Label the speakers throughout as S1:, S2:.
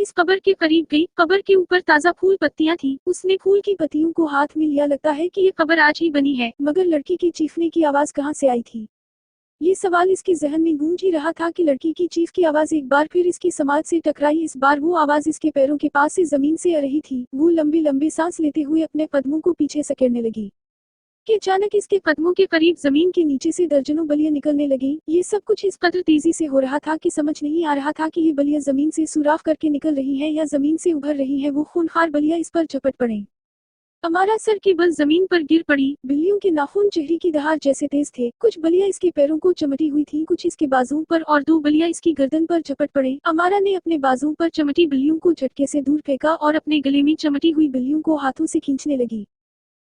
S1: इस कब्र के करीब गई। कब्र के ऊपर ताज़ा फूल पत्तियां थी। उसने फूल की पत्तियों को हाथ में लिया। लगता है कि ये कब्र आज ही बनी है। मगर लड़की की चीखने की आवाज कहाँ से आई थी? ये सवाल इसके जहन में गूंज ही रहा था कि लड़की की चीख की आवाज एक बार फिर इसकी समाज से टकराई। इस बार वो आवाज इसके पैरों के पास से जमीन से आ रही थी। वो लंबे लंबे सांस लेते हुए अपने कदमों को पीछे सकेड़ने लगी कि अचानक इसके कदमों के करीब जमीन के नीचे से दर्जनों बलियां निकलने लगी। ये सब कुछ इस कदर तेजी से हो रहा था कि समझ नहीं आ रहा था कि ये बलियां जमीन से सुराख करके निकल रही हैं या जमीन से उभर रही हैं। वो खूंखार बलियां इस पर झपट पड़े। अमारा सर के बल जमीन पर गिर पड़ी। बिल्लियों के नाखून चेहरे की दहाड़ जैसे तेज थे। कुछ बलियां इसके पैरों को चमटी हुई थीं, कुछ इसके बाजुओं पर और 2 बलियां इसकी गर्दन पर झपट पड़े। अमारा ने अपने बाजुओं पर चमटी बिल्लियों को झटके से दूर फेंका और अपने गले में चमटी हुई बिल्लियों को हाथों से खींचने लगी।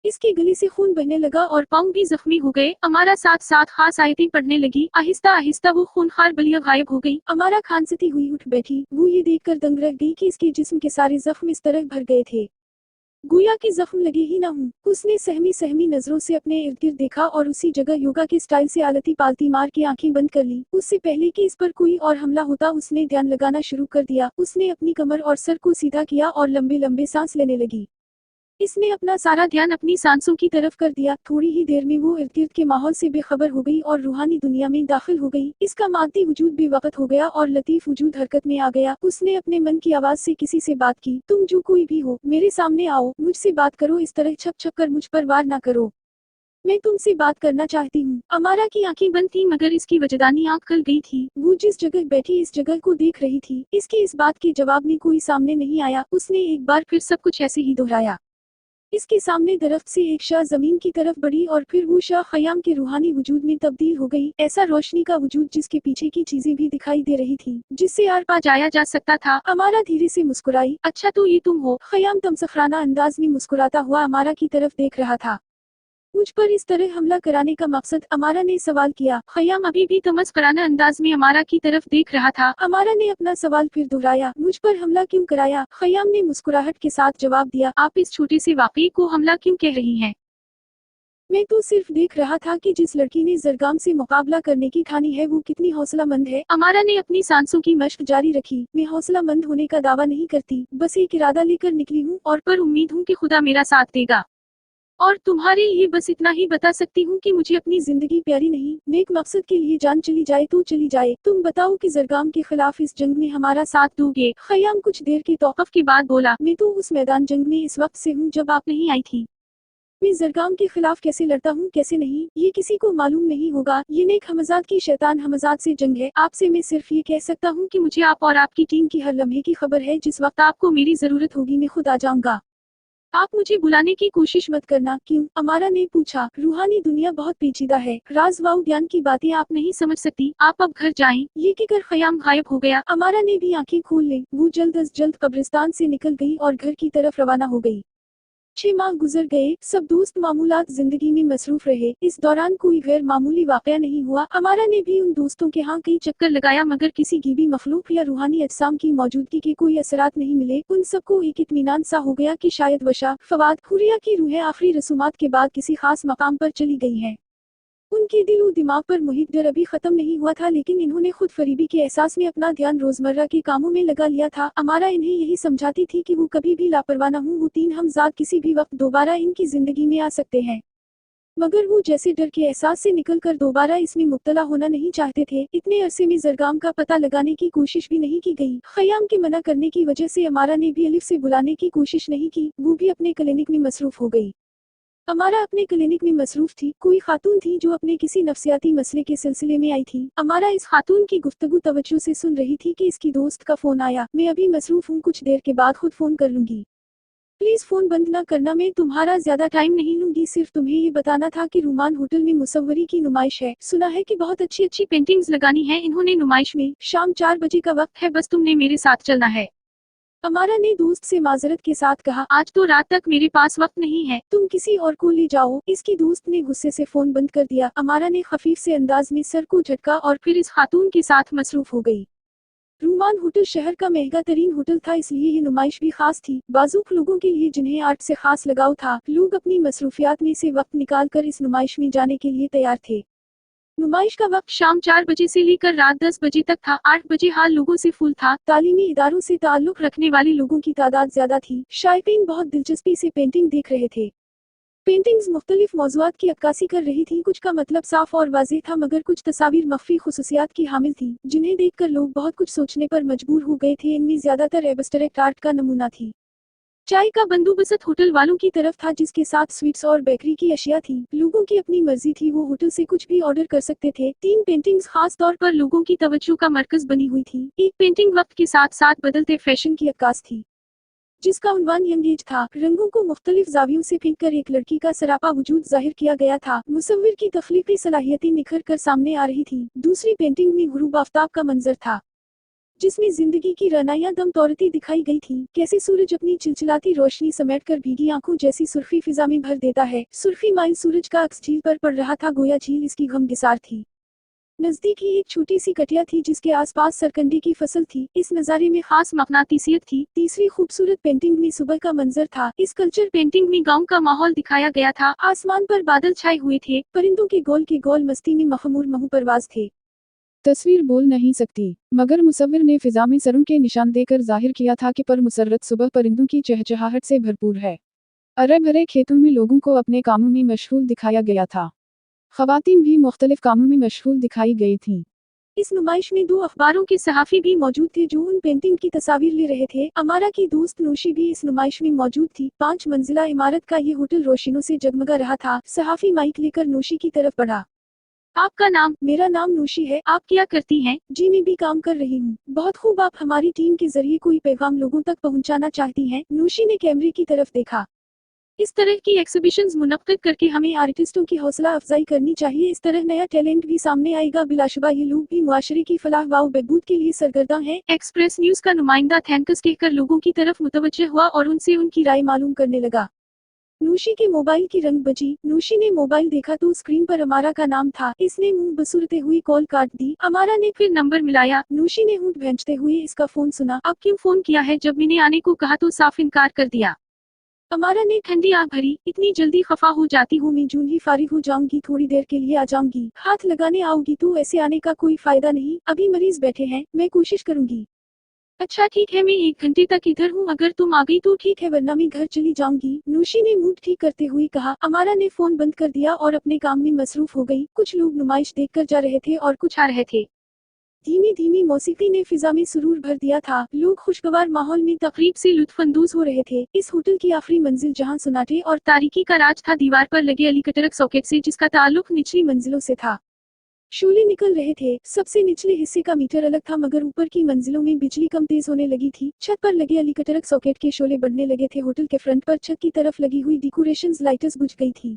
S1: इसके गले से खून बहने लगा और पांव भी जख्मी हो गए। अमारा साथ साथ खास आयतें पढ़ने लगी। आहिस्ता आहिस्ता वो खूनखार बलियां गायब हो गई। अमारा खांसती हुई उठ बैठी। वो ये देखकर दंग रह गई कि इसके जिस्म के सारे जख्म इस तरह भर गए थे गोया के जख्म लगे ही ना हूँ। उसने सहमी सहमी नजरों से अपने इर्द गिर्द देखा और उसी जगह योगा के स्टाइल से आलती पालती मार के आंखें बंद कर ली। उससे पहले कि इस पर कोई और हमला होता उसने ध्यान लगाना शुरू कर दिया। उसने अपनी कमर और सर को सीधा किया और लंबे लंबे सांस लेने लगी। इसने अपना सारा ध्यान अपनी सांसों की तरफ कर दिया। थोड़ी ही देर में वो इर्द गिर्द के माहौल से बेखबर हो गई और रूहानी दुनिया में दाखिल हो गई। इसका मादी वजूद बेवक्त हो गया और लतीफ वजूद हरकत में आ गया। उसने अपने मन की आवाज से किसी से बात की, तुम जो कोई भी हो मेरे सामने आओ, मुझसे बात करो। इस तरह छप छप कर मुझ पर वार ना करो, मैं तुमसे बात करना चाहती हूँ। अमारा की आंखें बंद थी मगर इसकी वजदानी आंख खुल गई थी। वो जिस जगह बैठी इस जगह को देख रही थी। इसके इस बात के जवाब में कोई सामने नहीं आया। उसने एक बार फिर सब कुछ ऐसे ही दोहराया। इसके सामने दरख्त से एक शाह जमीन की तरफ बढ़ी और फिर वो शाह खयाम के रूहानी वजूद में तब्दील हो गई। ऐसा रोशनी का वजूद जिसके पीछे की चीजें भी दिखाई दे रही थी, जिससे आर पार जाया जा सकता था। अमारा धीरे से मुस्कुराई। अच्छा तो ये तुम हो? खयाम तमसखराना अंदाज में मुस्कुराता हुआ अमारा की तरफ देख रहा था। मुझ पर इस तरह हमला कराने का मकसद? अमारा ने सवाल किया। खयाम अभी भी तमस्कराना अंदाज में अमारा की तरफ देख रहा था। अमारा ने अपना सवाल फिर दोहराया, मुझ पर हमला क्यों कराया? खयाम ने मुस्कुराहट के साथ जवाब दिया, आप इस छोटे से वाकई को हमला क्यों कह रही हैं? मैं तो सिर्फ देख रहा था कि जिस लड़की ने जरगाम से मुकाबला करने की ठानी है वो कितनी हौसलामंद है। अमारा ने अपनी सांसों की मशक जारी रखी। मैं हौसलामंद होने का दावा नहीं करती, बस एक इरादा लेकर निकली हूँ और पर उम्मीद हूँ कि खुदा मेरा साथ देगा। और तुम्हारे लिए बस इतना ही बता सकती हूँ कि मुझे अपनी जिंदगी प्यारी नहीं, नेक मकसद के लिए जान चली जाए तो चली जाए। तुम बताओ कि जरगाम के खिलाफ इस जंग में हमारा साथ दोगे? खयाम कुछ देर के तौक़ुफ़ के बाद बोला, मैं तो उस मैदान जंग में इस वक्त से हूँ जब आप नहीं आई थी। मैं जरगाम के खिलाफ कैसे लड़ता हूँ कैसे नहीं, ये किसी को मालूम नहीं होगा। ये नेक हमजाद की शैतान हमजाद से जंग है। आपसे मैं सिर्फ ये कह सकता हूँ कि मुझे आप और आपकी टीम की हर लम्हे की खबर है। जिस वक्त आपको मेरी जरूरत होगी मैं खुद आ जाऊंगा। आप मुझे बुलाने की कोशिश मत करना। क्यों? अमारा ने पूछा। रूहानी दुनिया बहुत पेचीदा है, राज व ज्ञान की बातें आप नहीं समझ सकती। आप अब घर जाएं। ये कहकर खयाम गायब हो गया। अमारा ने भी आंखें खोल ली। वो जल्द अज जल्द कब्रिस्तान से निकल गई और घर की तरफ रवाना हो गई। 6 माह गुजर गए। सब दोस्त मामूलात जिंदगी में मसरूफ रहे। इस दौरान कोई गैर मामूली वाकया नहीं हुआ। अमारा ने भी उन दोस्तों के यहाँ कई चक्कर लगाया मगर किसी की भी मखलूक या रूहानी अजसाम की मौजूदगी के कोई असरात नहीं मिले। उन सबको एक इत्मीनान सा हो गया कि शायद वशा, फवाद, हुरिया की रूहें आखिरी रसूमात के बाद किसी खास मकाम पर चली गई हैं। उनके दिल और दिमाग पर मुहित डर अभी खत्म नहीं हुआ था, लेकिन इन्होंने खुद फरीबी के एहसास में अपना ध्यान रोजमर्रा के कामों में लगा लिया था। अमारा इन्हें यही समझाती थी कि वो कभी भी लापरवाह न हूँ। वो 3 हमजाद किसी भी वक्त दोबारा इनकी जिंदगी में आ सकते हैं, मगर वो जैसे डर के एहसास से निकलकर दोबारा इसमें मुब्तला होना नहीं चाहते थे। इतने अरसे में जरगाम का पता लगाने की कोशिश भी नहीं की गई। खयाम के मना करने की वजह से अमारा ने भी अलिफ से बुलाने की कोशिश नहीं की। वो भी अपने क्लिनिक में मसरूफ हो गई। अमारा अपने क्लिनिक में मसरूफ थी। कोई खातून थी जो अपने किसी नफ्सियाती मसले के सिलसिले में आई थी। अमारा इस खातून की गुफ्तगू तवज्जो से सुन रही थी कि इसकी दोस्त का फोन आया। मैं अभी मसरूफ हूँ, कुछ देर के बाद खुद फोन कर लूंगी। प्लीज फोन बंद ना करना, मैं तुम्हारा ज्यादा टाइम नहीं लूंगी। सिर्फ तुम्हें ये बताना था कि रूमान होटल में मुसव्वरी की नुमाइश है। सुना है कि बहुत अच्छी अच्छी पेंटिंग्स लगानी है इन्होंने नुमाइश में। शाम 4 बजे का वक्त है, बस तुमने मेरे साथ चलना है। अमारा ने दोस्त से माजरत के साथ कहा, आज तो रात तक मेरे पास वक्त नहीं है, तुम किसी और को ले जाओ। इसकी दोस्त ने गुस्से से फोन बंद कर दिया। अमारा ने खफीफ से अंदाज में सर को झटका और फिर इस खातून के साथ मसरूफ हो गई। रूमान होटल शहर का महंगा तरीन होटल था, इसलिए ये नुमाइश भी खास थी। बाजुक लोगों के लिए जिन्हें आर्ट से खास लगाव था, लोग अपनी मसरूफियात में से वक्त निकाल कर इस नुमाइश में जाने के लिए तैयार थे। नुमाइश का वक्त शाम 4 बजे से लेकर रात 10 बजे तक था। 8 बजे हाल लोगों से फुल था। तालीमी इदारों से ताल्लुक रखने वाले लोगों की तादाद ज्यादा थी। शायकीन बहुत दिलचस्पी से पेंटिंग देख रहे थे। पेंटिंग्स मुख्तलिफ मौज़ूआत की अक्कासी कर रही थीं। कुछ का मतलब साफ और वाज़ेह था, मगर कुछ तस्वीर मख्फी खुसूसियात की हामिल थीं, जिन्हें देखकर लोग बहुत कुछ सोचने पर मजबूर हो गए थे। इनमें ज्यादातर एब्स्ट्रैक्ट आर्ट का नमूना थी। चाय का बंदोबस्त होटल वालों की तरफ था, जिसके साथ स्वीट्स और बेकरी की अशिया थी। लोगों की अपनी मर्जी थी, वो होटल से कुछ भी ऑर्डर कर सकते थे। 3 पेंटिंग्स खास तौर पर लोगों की तवज्जो का मरकज बनी हुई थी। एक पेंटिंग वक्त के साथ साथ बदलते फैशन की अक्कास थी, जिसका उन्वान यंग एज था। रंगों को मुख्तलिफ जावियों से फेंक कर एक लड़की का सरापा वजूद जाहिर किया गया था। मुसव्विर की तख्लीकी सलाहियतें निखर कर सामने आ रही थी। दूसरी पेंटिंग में गुरूब आफ्ताब का मंजर था, जिसमें जिंदगी की रनाइयां दम तोड़ती दिखाई गई थी। कैसे सूरज अपनी चिलचिलाती रोशनी समेटकर भीगी आंखों जैसी सुर्खी फिजा में भर देता है। सुर्खी माइल सूरज का अक्स झील पर पड़ रहा था, गोया झील इसकी गमगिसार थी। नजदीक ही एक छोटी सी कटिया थी, जिसके आसपास सरकंडे की फसल थी। इस नज़ारे में खास मकनातीसियत थी। तीसरी खूबसूरत पेंटिंग में सुबह का मंजर था। इस कल्चर पेंटिंग में गांव का माहौल दिखाया गया था। आसमान पर बादल छाए हुए थे, परिंदों के गोल मस्ती में मखमूर महू परवाज थे।
S2: तस्वीर बोल नहीं सकती, मगर मुसव्विर ने फिजा में सरों के निशान देकर जाहिर किया था कि पर मुसर्रत सुबह परिंदों की चहचहाहट से भरपूर है। अरे भरे खेतों में लोगों को अपने कामों में मशगूल दिखाया गया था। खवातीन भी मुख्तलिफ कामों में मशगूल दिखाई गई थीं।
S1: इस नुमाइश में 2 अखबारों के सहाफ़ी भी मौजूद थे, जो उन पेंटिंग की तस्वीर ले रहे थे। अमारा की दोस्त नूशी भी इस नुमाइश में मौजूद थी। 5 मंजिला इमारत का ये होटल रोशनियों से जगमगा रहा था। सहाफ़ी माइक लेकर नूशी की तरफ बढ़ा। आपका नाम? मेरा नाम नूशी है। आप क्या करती हैं? जी मैं भी काम कर रही हूँ। बहुत खूब, आप हमारी टीम के जरिए कोई पैगाम लोगों तक पहुँचाना चाहती हैं? नूशी ने कैमरे की तरफ देखा। इस तरह की एग्जीबिशंस मुनक्किद करके हमें आर्टिस्टों की हौसला अफजाई करनी चाहिए। इस तरह नया टैलेंट भी सामने आएगा। बिलाशुबा ये लोग भी मुआशरे की फलाह व बहबूद के लिए सरगर्दा हैं। एक्सप्रेस न्यूज का नुमाइंदा थैंक्स कहकर लोगों की तरफ मुतवज्जह हुआ और उनसे उनकी राय मालूम करने लगा। नूशी के मोबाइल की रंग बजी। नूशी ने मोबाइल देखा तो स्क्रीन पर अमारा का नाम था। इसने मुंह बसुरते हुई कॉल काट दी। अमारा ने फिर नंबर मिलाया। नूशी ने होंठ भींचते हुए इसका फोन सुना। अब क्यों फोन किया है? जब मैंने आने को कहा तो साफ इनकार कर दिया। अमारा ने ठंडी आह भरी। इतनी जल्दी खफा हो जाती हूँ? मैं जून ही फारिग हो जाऊंगी, थोड़ी देर के लिए आ जाऊंगी। हाथ लगाने आओगी तो ऐसे आने का कोई फायदा नहीं, अभी मरीज बैठे हैं, मैं कोशिश करूंगी। अच्छा ठीक है, मैं 1 घंटे तक इधर हूँ, अगर तुम आ गई तो ठीक है, वरना मैं घर चली जाऊंगी। नूशी ने मूड ठीक करते हुए कहा। अमारा ने फोन बंद कर दिया और अपने काम में मसरूफ हो गई। कुछ लोग नुमाइश देखकर जा रहे थे और कुछ आ रहे थे। धीमी धीमी मौसीकी ने फिजा में सुरूर भर दिया था। लोग खुशगवार माहौल में तकरीब से लुत्फानंदोज हो रहे थे। इस होटल की आखिरी मंजिल जहां सन्नाटे और तारीकी का राज था, दीवार पर लगे अलीकटरक सॉकेट से, जिसका ताल्लुक निचली मंजिलों से था। शोले निकल रहे थे। सबसे निचले हिस्से का मीटर अलग था, मगर ऊपर की मंजिलों में बिजली कम तेज होने लगी थी। छत पर लगे अलीकटरक सॉकेट के शोले बढ़ने लगे थे। होटल के फ्रंट पर छत की तरफ लगी हुई डेकोरेशंस लाइट्स बुझ गई थी।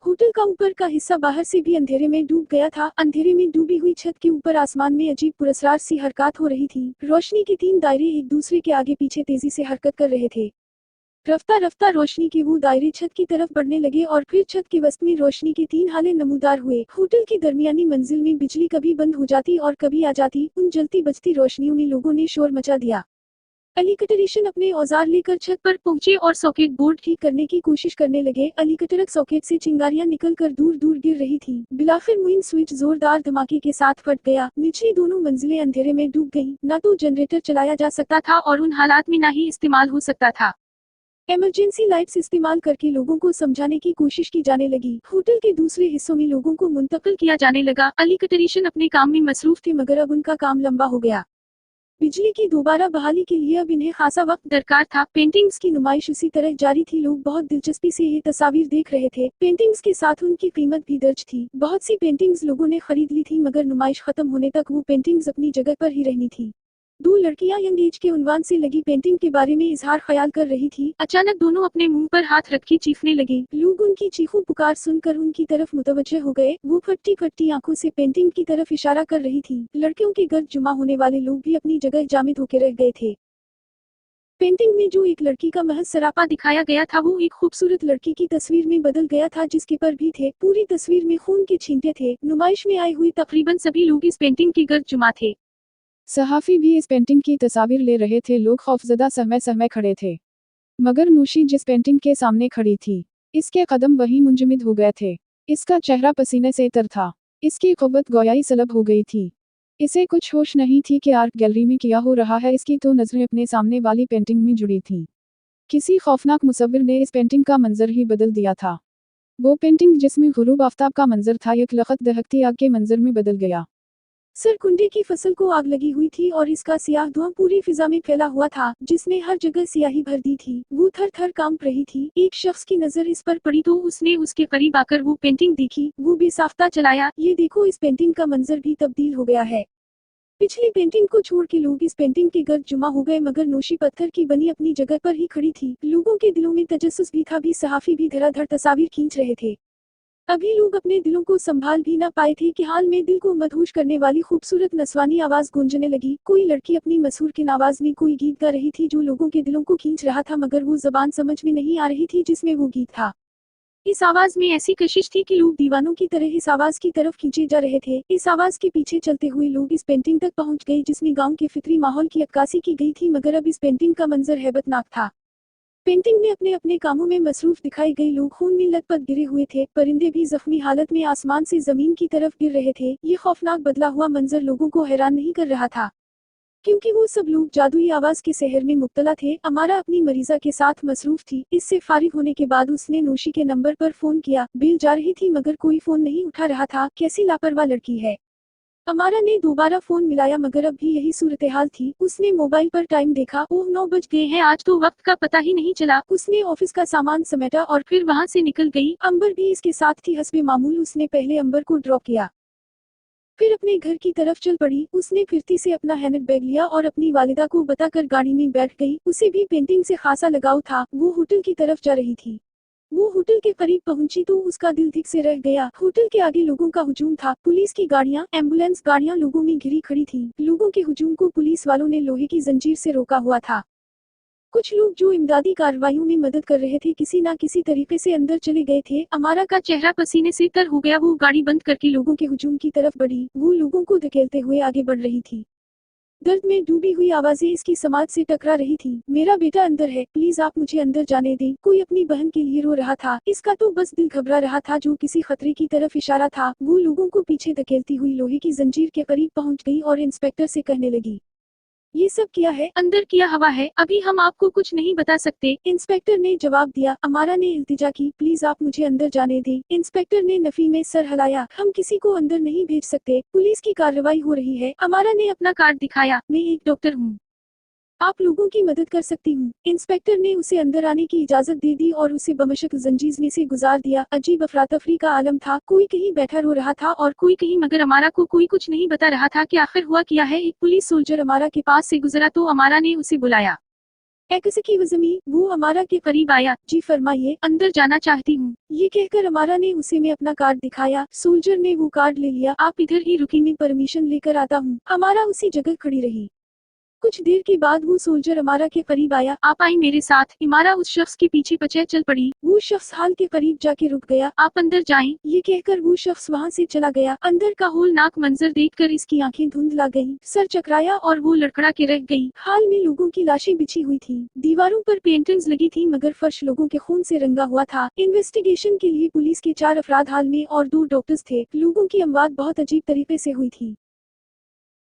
S1: होटल का ऊपर का हिस्सा बाहर से भी अंधेरे में डूब गया था। अंधेरे में डूबी हुई छत के ऊपर आसमान में अजीब पुरस्कार सी हरकत हो रही थी। रोशनी के 3 दायरे एक दूसरे के आगे पीछे तेजी से हरकत कर रहे थे। रफ्ता रफ्ता रोशनी के वो दायरे छत की तरफ बढ़ने लगे और फिर छत के वस्त में रोशनी के 3 हाले नमूदार हुए। होटल की दरमियानी मंजिल में बिजली कभी बंद हो जाती और कभी आ जाती। उन जलती बजती रोशनियों में लोगों ने शोर मचा दिया। अलीकटरीशन अपने औजार लेकर छत पर पहुंचे और सॉकेट बोर्ड ठीक करने की कोशिश करने लगे। अलीकटरक सॉकेट से चिंगारियां निकलकर दूर दूर गिर रही थी। बिलाखिर मुइन स्विच जोरदार धमाके के साथ फट गया। निचली दोनों मंजिलें अंधेरे में डूब गईं। ना तो जनरेटर चलाया जा सकता था और उन हालात में ना ही इस्तेमाल हो सकता था। इमरजेंसी लाइट्स इस्तेमाल करके लोगों को समझाने की कोशिश की जाने लगी। होटल के दूसरे हिस्सों में लोगों को मुंतकिल किया जाने लगा। अलीकटरीशन अपने काम में मसरूफ थे, मगर अब उनका काम लंबा हो गया। बिजली की दोबारा बहाली के लिए अब इन्हें खासा वक्त दरकार था। पेंटिंग्स की नुमाइश उसी तरह जारी थी। लोग बहुत दिलचस्पी से ये तस्वीर देख रहे थे। पेंटिंग्स के साथ उनकी कीमत भी दर्ज थी। बहुत सी पेंटिंग्स लोगों ने खरीद ली थी, मगर नुमाइश खत्म होने तक वो पेंटिंग्स अपनी जगह पर ही रहनी थी। 2 लड़कियां यंग एज के उन्वान से लगी पेंटिंग के बारे में इजहार ख्याल कर रही थी। अचानक दोनों अपने मुंह पर हाथ रखे चीखने लगे। लोग उनकी चीखों पुकार सुनकर उनकी तरफ मुतवज्जह हो गए। वो फटती फटती आंखों से पेंटिंग की तरफ इशारा कर रही थी। लड़कियों के गर्द जुमा होने वाले लोग भी अपनी जगह जामिद होकर रह गए थे। पेंटिंग में जो एक लड़की का महज सरापा दिखाया गया था, वो एक खूबसूरत लड़की की तस्वीर में बदल गया था, जिसके पर भी थे। पूरी तस्वीर में खून के छींटे थे। नुमाइश में आए हुए तकरीबन सभी लोग इस पेंटिंग के गर्द जुमा थे।
S2: सहाफ़ी भी इस पेंटिंग की तस्वीर ले रहे थे। लोग खौफजदा सहमे सहमे खड़े थे, मगर नूशी जिस पेंटिंग के सामने खड़ी थी, इसके कदम वहीं मुंजमद हो गए थे। इसका चेहरा पसीने से तर था। इसकी क़ुव्वत गोयाई सलब हो गई थी। इसे कुछ होश नहीं थी कि आर्ट गैलरी में क्या हो रहा है। इसकी तो नज़रें अपने सामने वाली पेंटिंग में जुड़ी थीं। किसी खौफनाक मुसव्विर ने इस पेंटिंग का मंजर ही बदल दिया था। वो पेंटिंग जिसमें गुरूब आफ्ताब का मंजर था, एक लखत दहकती आग के मंजर में बदल गया।
S1: सरकुंडे की फसल को आग लगी हुई थी और इसका सियाह धुआं पूरी फिजा में फैला हुआ था, जिसने हर जगह सियाही भर दी थी। वो थर थर कांप रही थी। एक शख्स की नजर इस पर पड़ी तो उसने उसके करीब आकर वो पेंटिंग देखी। वो बेसाख्ता चलाया, ये देखो, इस पेंटिंग का मंजर भी तब्दील हो गया है। पिछली पेंटिंग को छोड़ के लोग इस पेंटिंग के गर्द जुमा हो गए, मगर नोशी पत्थर की बनी अपनी जगह पर ही खड़ी थी। लोगों के दिलों में तजस्सुस भी था, भी सहाफी भी धड़ाधड़ तस्वीर खींच रहे थे। अभी लोग अपने दिलों को संभाल भी ना पाए थे कि हाल में दिल को मदहोश करने वाली खूबसूरत नस्वानी आवाज गूंजने लगी। कोई लड़की अपनी मशहूर किन आवाज में कोई गीत गा रही थी जो लोगों के दिलों को खींच रहा था, मगर वो जबान समझ में नहीं आ रही थी जिसमें वो गीत था। इस आवाज में ऐसी कशिश थी कि लोग दीवानों की तरह इस आवाज की तरफ खींचे जा रहे थे। इस आवाज के पीछे चलते हुए लोग इस पेंटिंग तक पहुंच गए जिसमें गांव के फितरी माहौल की अक्कासी की गई थी, मगर अब इस पेंटिंग का मंजर हैबतनाक था। पेंटिंग में अपने अपने कामों में मसरूफ दिखाई गई लोग खून में लथपथ गिरे हुए थे। परिंदे भी जख्मी हालत में आसमान से जमीन की तरफ गिर रहे थे। ये खौफनाक बदला हुआ मंजर लोगों को हैरान नहीं कर रहा था, क्योंकि वो सब लोग जादुई आवाज के शहर में मुब्तला थे। अमारा अपनी मरीजा के साथ मसरूफ थी। इससे फारिग होने के बाद उसने नोशी के नंबर पर फोन किया। बेल जा रही थी मगर कोई फोन नहीं उठा रहा था। कैसी लापरवाह लड़की है। अमारा ने दोबारा फोन मिलाया मगर अब भी यही सूरत-ए-हाल थी। उसने मोबाइल पर टाइम देखा, ओह 9 बज गए हैं, आज तो वक्त का पता ही नहीं चला। उसने ऑफिस का सामान समेटा और फिर वहां से निकल गई। अंबर भी इसके साथ थी। हस्बे मामूल उसने पहले अंबर को ड्रॉप किया, फिर अपने घर की तरफ चल पड़ी। उसने फिरती से अपना हैंड बैग लिया और अपनी वालिदा को बताकर गाड़ी में बैठ गई। उसे भी पेंटिंग से खासा लगाव था। वो होटल की तरफ जा रही थी। वो होटल के करीब पहुंची तो उसका दिल धिक से रह गया। होटल के आगे लोगों का हुजूम था। पुलिस की गाड़ियां, एम्बुलेंस गाड़ियां लोगों में घिरी खड़ी थीं। लोगों के हुजूम को पुलिस वालों ने लोहे की जंजीर से रोका हुआ था। कुछ लोग जो इमदादी कार्रवाइयों में मदद कर रहे थे किसी ना किसी तरीके से अंदर चले गए थे। अमारा का चेहरा पसीने से तर हो गया। वो गाड़ी बंद करके लोगों के हुजूम की तरफ बढ़ी। वो लोगों को धकेलते हुए आगे बढ़ रही थी। दर्द में डूबी हुई आवाजें इसकी समाज से टकरा रही थी। मेरा बेटा अंदर है, प्लीज आप मुझे अंदर जाने दें। कोई अपनी बहन के लिए रो रहा था। इसका तो बस दिल घबरा रहा था जो किसी खतरे की तरफ इशारा था। वो लोगों को पीछे धकेलती हुई लोहे की जंजीर के करीब पहुंच गई और इंस्पेक्टर से कहने लगी, ये सब क्या है? अंदर क्या हवा है? अभी हम आपको कुछ नहीं बता सकते। इंस्पेक्टर ने जवाब दिया। अमारा ने इल्तिजा की, प्लीज आप मुझे अंदर जाने दें। इंस्पेक्टर ने नफी में सर हिलाया, हम किसी को अंदर नहीं भेज सकते, पुलिस की कार्रवाई हो रही है। अमारा ने अपना कार्ड दिखाया, मैं एक डॉक्टर हूँ, आप लोगों की मदद कर सकती हूँ। इंस्पेक्टर ने उसे अंदर आने की इजाजत दे दी और उसे बमशक जंजीर में से गुजार दिया। अजीब अफरा-तफरी का आलम था। कोई कहीं बैठा रो रहा था और कोई कहीं, मगर अमारा को कोई कुछ नहीं बता रहा था कि आखिर हुआ क्या है। एक पुलिस सोल्जर अमारा के पास से गुजरा तो अमारा ने उसे बुलाया। की वजमी, वो अमारा के करीब आया। जी फरमाइए, अंदर जाना चाहती हूँ, ये कहकर अमारा ने उसे में अपना कार्ड दिखाया। सोल्जर ने वो कार्ड ले लिया। आप इधर ही रुकी, मैं परमिशन लेकर आता हूँ। अमारा उसी जगह खड़ी रही। कुछ देर के बाद वो सोल्जर अमारा के करीब आया। आप आई मेरे साथ। इमारा उस शख्स के पीछे पीछे चल पड़ी। वो शख्स हाल के करीब जाके रुक गया। आप अंदर जाएं, ये कहकर वो शख्स वहां से चला गया। अंदर का होलनाक मंजर देखकर इसकी आंखें धुंधला गईं, सर चकराया और वो लड़खड़ा के रह गई। हाल में लोगों की लाशें बिछी हुई थी। दीवारों पर पेंटिंग्स लगी थी मगर फर्श लोगों के खून से रंगा हुआ था। इन्वेस्टिगेशन के लिए पुलिस के 4 अफराद हाल में और 2 डॉक्टर्स थे। लोगों की अमवात बहुत अजीब तरीके से हुई थी।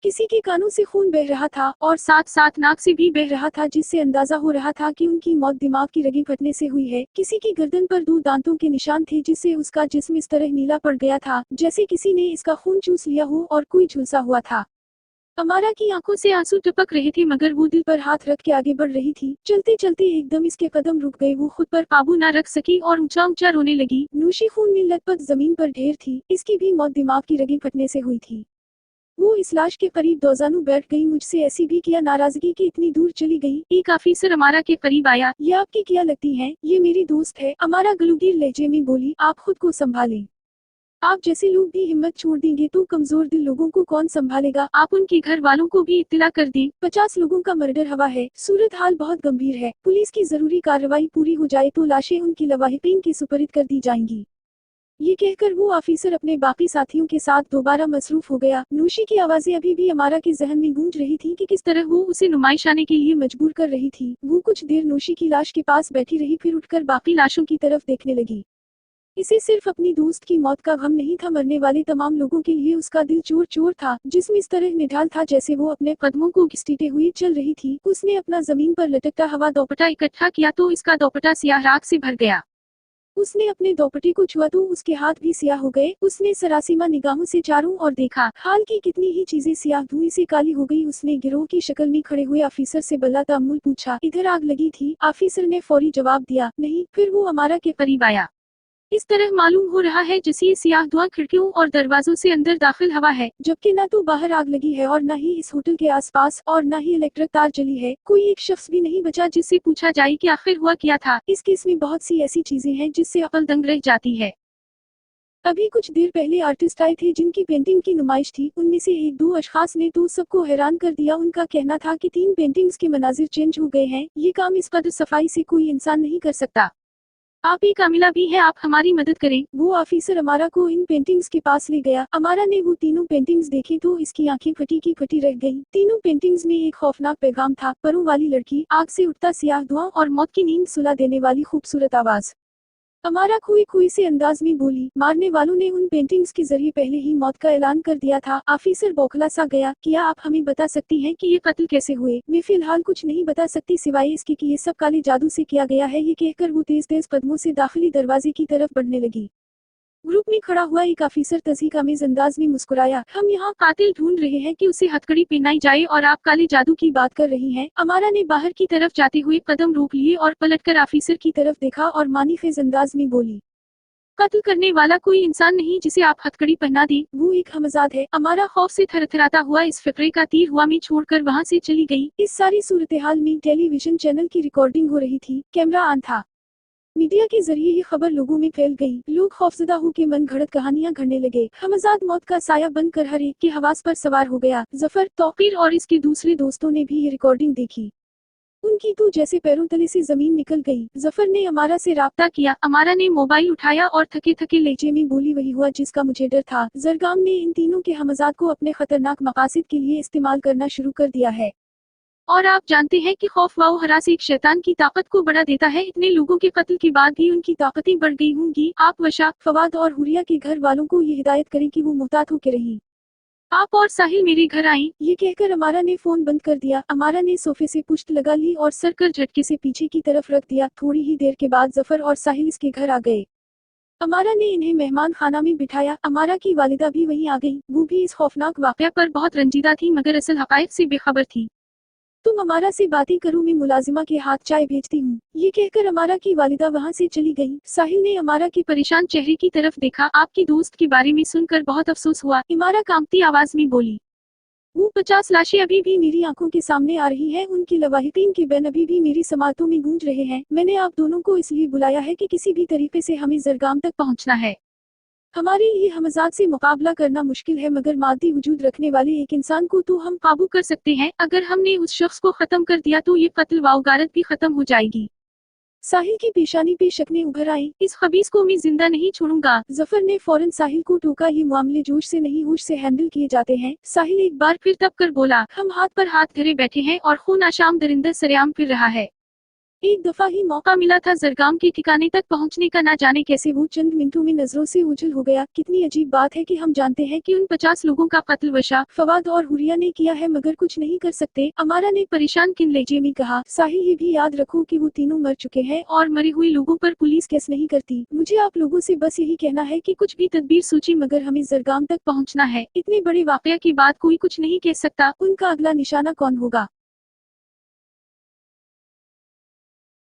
S1: किसी के कानों से खून बह रहा था और साथ साथ नाक से भी बह रहा था, जिससे अंदाजा हो रहा था कि उनकी मौत दिमाग की रगें फटने से हुई है। किसी की गर्दन पर 2 दांतों के निशान थे जिससे उसका जिस्म इस तरह नीला पड़ गया था जैसे किसी ने इसका खून चूस लिया हो और कोई झुलसा हुआ था। अमारा की आंखों से आंसू टपक रहे थे मगर वो दिल पर हाथ रख के आगे बढ़ रही थी। चलते चलते एकदम इसके कदम रुक गए। वो खुद पर काबू न रख सकी और ऊंचा ऊंचा रोने लगी। नूशी खून में लथपथ जमीन पर ढेर थी। इसकी भी मौत दिमाग की रगें फटने से हुई थी। वो इस लाश के करीब दौजानू बैठ गई। मुझसे ऐसी भी क्या नाराजगी कि इतनी दूर चली गई। एक ऑफिसर अमारा के करीब आया। ये आपकी क्या लगती हैं? ये मेरी दोस्त है। अमारा गलूगीर लहजे में बोली, आप खुद को संभालें। आप जैसे लोग भी हिम्मत छोड़ देंगे तो कमजोर दिल लोगों को कौन संभालेगा। आप उनके घर वालों को भी इत्तला कर दें। 50 लोगों का मर्डर हवा है। सूरत हाल बहुत गंभीर है। पुलिस की जरूरी कार्रवाई पूरी हो जाए तो लाशें उनकी लवाहिकीन के सुपरद कर दी जाएंगी। ये कहकर वो ऑफिसर अपने बाकी साथियों के साथ दोबारा मसरूफ हो गया। नूशी की आवाजें अभी भी अमारा के जहन में गूंज रही थी कि किस तरह वो उसे नुमाइश आने के लिए मजबूर कर रही थी। वो कुछ देर नूशी की लाश के पास बैठी रही, फिर उठकर बाकी लाशों की तरफ देखने लगी। इसे सिर्फ अपनी दोस्त की मौत का गम नहीं था, मरने वाले तमाम लोगों के लिए उसका दिल चोर चोर था, जिसम इस तरह निढाल था जैसे वो अपने कदमों को घसीटते हुए चल रही थी। उसने अपना जमीन पर लटकता हवा दोपट्टा इकट्ठा किया तो इसका दोपट्टा सियाह राख से भर गया। उसने अपने दोपट्टे को छुआ तो उसके हाथ भी सियाह हो गए। उसने सरासीमा निगाहों से चारों ओर देखा, हाल की कितनी ही चीजें सियाह धुएं से काली हो गई। उसने गिरोह की शक्ल में खड़े हुए ऑफिसर से बल्ला तामुल पूछा, इधर आग लगी थी? ऑफिसर ने फौरी जवाब दिया, नहीं। फिर वो अमारा के करीब आया। इस तरह मालूम हो रहा है जैसे ये सियाह धुआं खिड़कियों और दरवाजों से अंदर दाखिल हवा है, जबकि ना तो बाहर आग लगी है और ना ही इस होटल के आसपास, और ना ही इलेक्ट्रिक तार जली है। कोई एक शख्स भी नहीं बचा जिससे पूछा जाए कि आखिर हुआ क्या था। इस केस में बहुत सी ऐसी चीजें हैं जिससे अकल दंग रह जाती है। अभी कुछ देर पहले आर्टिस्ट आए थे जिनकी पेंटिंग की नुमाइश थी। उनमें से एक दो अशखास ने तो सबको हैरान कर दिया। उनका कहना था कि 3 पेंटिंग्स के मनाजिर चेंज हो गए हैं। ये काम इस कदर सफाई से कोई इंसान नहीं कर सकता। आप एक कामिला भी हैं, आप हमारी मदद करें। वो ऑफिसर अमारा को इन पेंटिंग्स के पास ले गया। अमारा ने वो तीनों पेंटिंग्स देखी तो इसकी आंखें फटी की फटी रह गईं। तीनों पेंटिंग्स में एक खौफनाक पैगाम था, परों वाली लड़की, आग से उठता सियाह धुआं और मौत की नींद सुला देने वाली खूबसूरत आवाज। अमारा खोई खोई से अंदाज में बोली, मारने वालों ने उन पेंटिंग्स के जरिए पहले ही मौत का ऐलान कर दिया था। ऑफिसर बौखला सा गया, क्या आप हमें बता सकती हैं कि ये कत्ल कैसे हुए? मैं फिलहाल कुछ नहीं बता सकती सिवाय इसके कि ये सब काले जादू से किया गया है। ये कहकर वो तेज तेज कदमों से दाखिली दरवाजे की तरफ बढ़ने लगी। ग्रुप में खड़ा हुआ एक ऑफिसर तज़हीक-आमेज़ अंदाज में मुस्कुराया, हम यहाँ कातिल ढूंढ रहे हैं कि उसे हथकड़ी पहनाई जाए और आप काले जादू की बात कर रही हैं। अमारा ने बाहर की तरफ जाते हुए कदम रोक लिए और पलटकर ऑफिसर की तरफ देखा और मानीखेज अंदाज में बोली, कत्ल करने वाला कोई इंसान नहीं जिसे आप हथकड़ी पहना दें, वो एक हमजाद है। अमारा खौफ से थरथराता हुआ इस फिक्रे का तीर हुआ में छोड़कर वहाँ से चली गई। इस सारी सूरत-ए-हाल में टेलीविजन चैनल की रिकॉर्डिंग हो रही थी, कैमरा ऑन था। मीडिया के जरिए ये खबर लोगों में फैल गई। लोग खौफजदा होकर मन घड़त कहानियां गढ़ने लगे। हमजाद मौत का साया बनकर हर एक के हवास पर सवार हो गया। जफर, तौकीर और इसके दूसरे दोस्तों ने भी ये रिकॉर्डिंग देखी। उनकी तो जैसे पैरों तले से जमीन निकल गई। जफर ने अमारा से राब्ता किया। अमारा ने मोबाइल उठाया और थके थके लहजे में बोली, वही हुआ जिसका मुझे डर था। जरगाम ने इन तीनों के हमजाद को अपने खतरनाक मकासद के लिए इस्तेमाल करना शुरू कर दिया है। और आप जानते हैं कि खौफ व हरास एक शैतान की ताकत को बढ़ा देता है। इतने लोगों के कत्ल के बाद भी उनकी ताकतें बढ़ गई होंगी। आप वशा, फवाद और हुरिया के घर वालों को ये हिदायत करें कि वो मुहतात होकर रहें। आप और साहिल मेरे घर आएं। ये कहकर अमारा ने फोन बंद कर दिया। अमारा ने सोफे से पुश्त लगा ली और सर कर झटके से पीछे की तरफ रख दिया। थोड़ी ही देर के बाद जफर और साहिल इसके घर आ गए। अमारा ने इन्हें मेहमान खाना में बिठाया। अमारा की वालिदा भी वहीं आ गई। वो भी इस खौफनाक वाकया पर बहुत रंजीदा थी मगर असल हकायक से बेखबर थी। तुम अमारा से बातें करो, मैं मुलाजिमा के हाथ चाय भेजती हूँ। ये कहकर अमारा की वालिदा वहाँ से चली गई। साहिल ने अमारा के परेशान चेहरे की तरफ देखा। आपकी दोस्त के बारे में सुनकर बहुत अफसोस हुआ, अमारा कांपती आवाज में बोली। वो 50 लाशें अभी भी मेरी आंखों के सामने आ रही हैं। उनके लवाहिकीन के बैन अभी भी मेरी समातों में गूंज रहे हैं। मैंने आप दोनों को इसलिए बुलाया है कि किसी भी तरीके से हमें जरगाम तक पहुँचना है। हमारे लिए हमजाद से मुकाबला करना मुश्किल है मगर मादी वजूद रखने वाले एक इंसान को तो हम काबू कर सकते हैं। अगर हमने उस शख्स को खत्म कर दिया तो ये कत्ल व गारत भी खत्म हो जाएगी। साहिल की पेशानी पे शक्लें उभर आईं। इस खबीस को मैं जिंदा नहीं छोड़ूंगा। जफर ने फौरन साहिल को टोका, ये मामले जोश से नहीं होश से हैंडल किए जाते हैं। साहिल एक बार फिर तब कर बोला, हम हाथ पर हाथ धरे बैठे हैं और खून आशाम दरिंदा सरेआम फिर रहा है। एक दफा ही मौका मिला था जरगाम के ठिकाने तक पहुंचने का, ना जाने कैसे वो चंद मिनटों में नजरों से ओझल हो गया। कितनी अजीब बात है कि हम जानते हैं कि उन 50 लोगों का कत्ल वशा, फवाद और हुरिया ने किया है मगर कुछ नहीं कर सकते। अमारा ने परेशान किन लहजे में कहा, साहिल ये भी याद रखो कि वो तीनों मर चुके हैं और मरे हुए लोगों पर पुलिस केस नहीं करती। मुझे आप लोगों से बस यही कहना है कि कुछ भी तदबीर सोची मगर हमें जरगाम तक पहुँचना है। इतने बड़े वाकया के बाद कोई कुछ नहीं कह सकता, उनका अगला निशाना कौन होगा।